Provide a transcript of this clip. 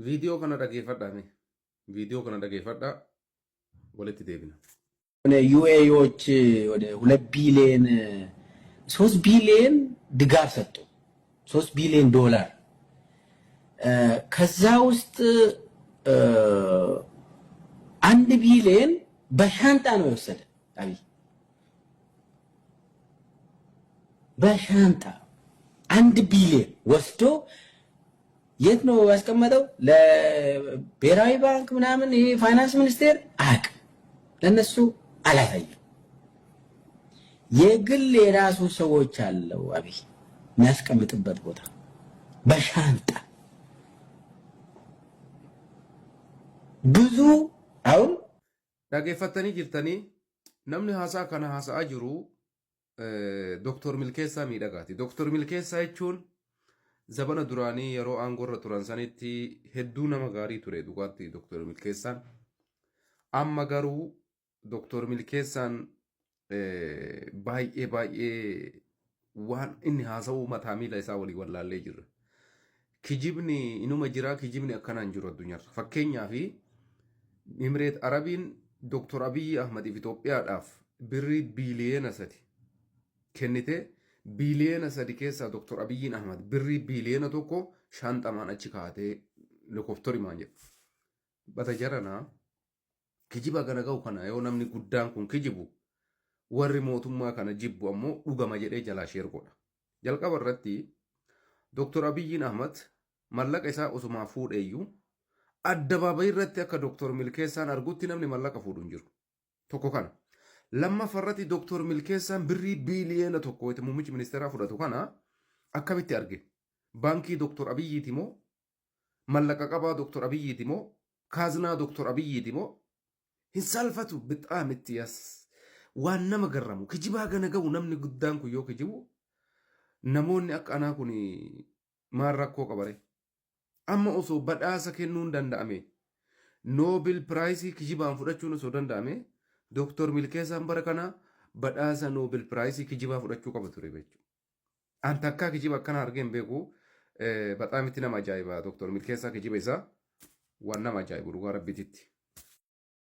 Video kana dhaggeeffadhaa mee? Video kana dhaggeeffadhaa walitti deebina. ዩኤዎች ወደ 2 ቢሊዮን 3 ቢሊዮን ድጋፍ ሰጡ። 3 ቢሊዮን ዶላር ከዛ ውስጥ 1 ቢሊዮን በሻንጣ ነው የወሰደ አብይ በሻንጣ 1 ቢሊዮን ወስዶ የት ነው ያስቀመጠው? ለብሔራዊ ባንክ ምናምን ይሄ ፋይናንስ ሚኒስቴር አቅ ለነሱ አላሳየም። የግል የራሱ ሰዎች አለው አብይ የሚያስቀምጥበት ቦታ በሻንጣ ብዙ አሁን dhaggeeffattanii jirtanii namni haasaa kana haasa'aa jiru Dr. Milkeessaa Miidhagaati. Dr. Milkeessaa jechuun zabana duraanii yeroo aangorra turan sanitti hedduu nama gaarii ture dhugaatti Dr. Milkeessaan. Amma garuu Dr. Milkeessaan baay'ee waan inni haasa'u mataa miila isaa walii wallaallee jirra. Kijibni inuma jira, kijibni akkanaan jiru addunyaarra. Fakkeenyaaf Imireet Arabiin Dr. Abiy Ahmadiif Itoophiyaadhaaf birrii biiliyeena 3 kennite. Biiliyeena 3 keessaa Dr. Abiy Ahmad birrii biiliyeena 1 shantamaan achi kaatee helikoofteri maan jedhu. Bata jaranaa kijiba kana ga'u kana yoo namni guddaan kun kijibu warri mootummaa kana jibbu ammoo dhugama jedhee jalaa sheergodha. Jalqaba irratti Dr. Abiy Ahmad mallaqa isaa osumaa fuudheeyyuu addabaabayii irratti akka Dr. Milkeessaan argutti namni mallaqa fuudhu hin jiru. Tokko kana. Lammaffarratti Dr. Milkeessaan birrii biiliyeena 1 itti muummichi ministeeraa fudhatu kana akkamitti arge? Baankii Dr. Abiyyiiti moo mallaqa qabaa Dr. Abiyyiiti moo kaaznaa Dr. Abiyyiiti moo hin salfatu bixaam itti yas waan nama garramu kijibaa gana ga'u namni guddaan kun yoo kijibu namoonni akka anaa kun maal rakkoo qabare amma osoo badhaasa kennuun danda'ame Nobel Prize kijibaan fudhachuun osoo danda'ame Dr. Milkeessaan bara kana badhaasa Nobel Prize kijibaa fudhachuu qaba ture jechuudha. An takkaa kijiba akkana argeen beeku bixaam itti nama ajaa'iba Dr. Milkeessaa kijiba isaa waan nama ajaa'ibu dhugaa rabbititti.